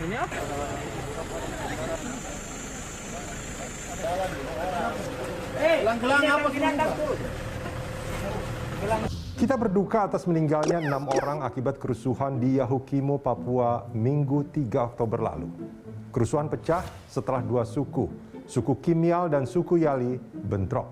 Ini apa? Gelang-gelang apa sih? Kita berduka atas meninggalnya 6 orang akibat kerusuhan di Yahukimo, Papua, Minggu 3 Oktober lalu. Kerusuhan pecah setelah dua suku Kimial dan suku Yali, bentrok.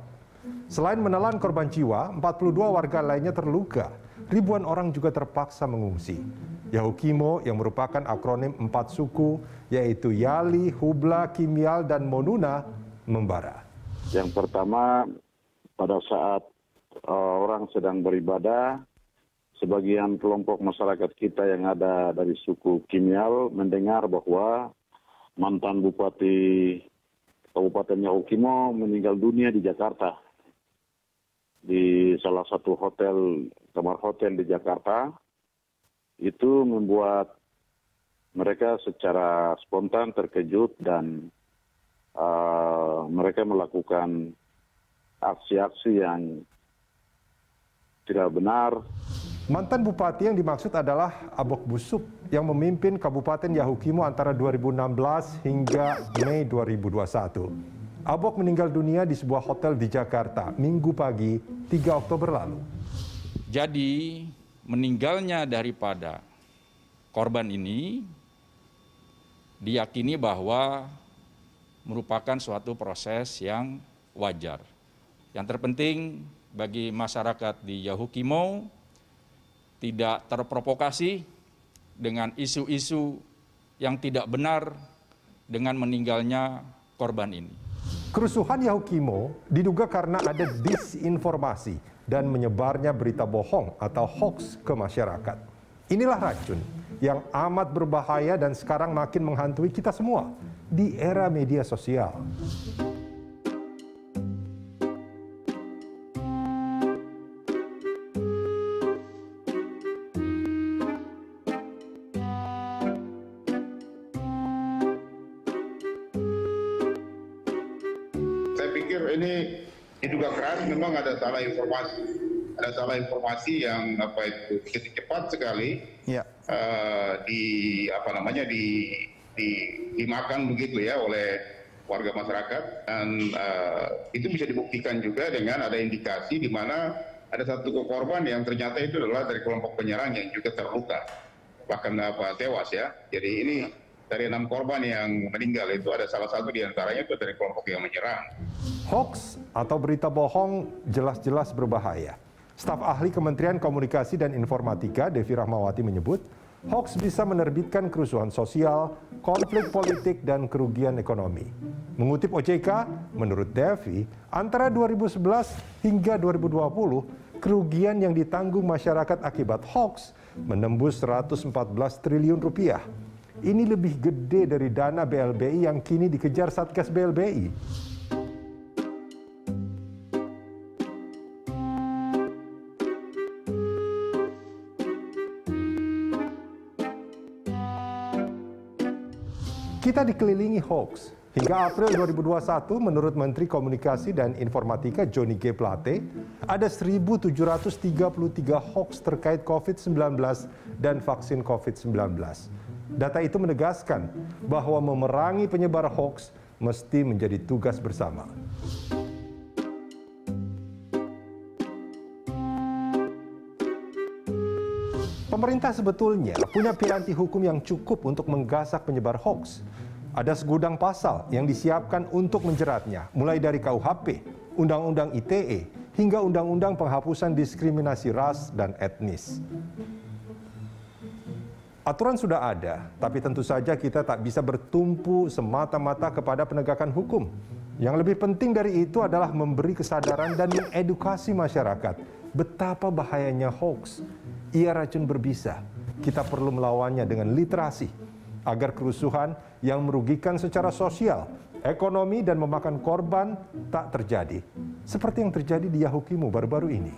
Selain menelan korban jiwa, 42 warga lainnya terluka. Ribuan orang juga terpaksa mengungsi. Yahukimo yang merupakan akronim 4 suku, yaitu Yali, Hubla, Kimial, dan Monuna, membara. Yang pertama, pada saat orang sedang beribadah, sebagian kelompok masyarakat kita yang ada dari suku Kimial mendengar bahwa mantan Bupati Kabupaten Yahukimo meninggal dunia di Jakarta. Di salah satu kamar hotel di Jakarta. Itu membuat mereka secara spontan terkejut dan mereka melakukan aksi-aksi yang tidak benar. Mantan bupati yang dimaksud adalah Abok Busup yang memimpin Kabupaten Yahukimo antara 2016 hingga Mei 2021. Abok meninggal dunia di sebuah hotel di Jakarta Minggu pagi 3 Oktober lalu. Jadi meninggalnya daripada korban ini diyakini bahwa merupakan suatu proses yang wajar. Yang terpenting bagi masyarakat di Yahukimo tidak terprovokasi dengan isu-isu yang tidak benar dengan meninggalnya korban ini. Kerusuhan Yahukimo diduga karena ada disinformasi dan menyebarnya berita bohong atau hoax ke masyarakat. Inilah racun yang amat berbahaya dan sekarang makin menghantui kita semua di era media sosial. Saya pikir ini diduga keras memang ada salah informasi yang cepat sekali dimakan begitu ya oleh warga masyarakat, dan itu bisa dibuktikan juga dengan ada indikasi di mana ada satu korban yang ternyata itu adalah dari kelompok penyerang yang juga terluka, bahkan tewas ya. Jadi ini dari 6 korban yang meninggal itu ada salah satu di antaranya itu dari kelompok yang menyerang. Hoax atau berita bohong jelas-jelas berbahaya. Staf ahli Kementerian Komunikasi dan Informatika, Devi Rahmawati, menyebut hoax bisa menerbitkan kerusuhan sosial, konflik politik, dan kerugian ekonomi. Mengutip OJK, menurut Devi, antara 2011 hingga 2020, kerugian yang ditanggung masyarakat akibat hoax menembus 114 triliun rupiah. Ini lebih gede dari dana BLBI yang kini dikejar Satgas BLBI. Kita dikelilingi hoax. Hingga April 2021, menurut Menteri Komunikasi dan Informatika Johnny G. Plate, ada 1.733 hoax terkait COVID-19 dan vaksin COVID-19. Data itu menegaskan bahwa memerangi penyebar hoax mesti menjadi tugas bersama. Pemerintah sebetulnya punya piranti hukum yang cukup untuk menggasak penyebar hoax. Ada segudang pasal yang disiapkan untuk menjeratnya, mulai dari KUHP, Undang-Undang ITE, hingga Undang-Undang Penghapusan Diskriminasi Ras dan Etnis. Aturan sudah ada, tapi tentu saja kita tak bisa bertumpu semata-mata kepada penegakan hukum. Yang lebih penting dari itu adalah memberi kesadaran dan mengedukasi masyarakat betapa bahayanya hoax. Ia racun berbisa. Kita perlu melawannya dengan literasi agar kerusuhan yang merugikan secara sosial, ekonomi, dan memakan korban tak terjadi. Seperti yang terjadi di Yahukimo baru-baru ini.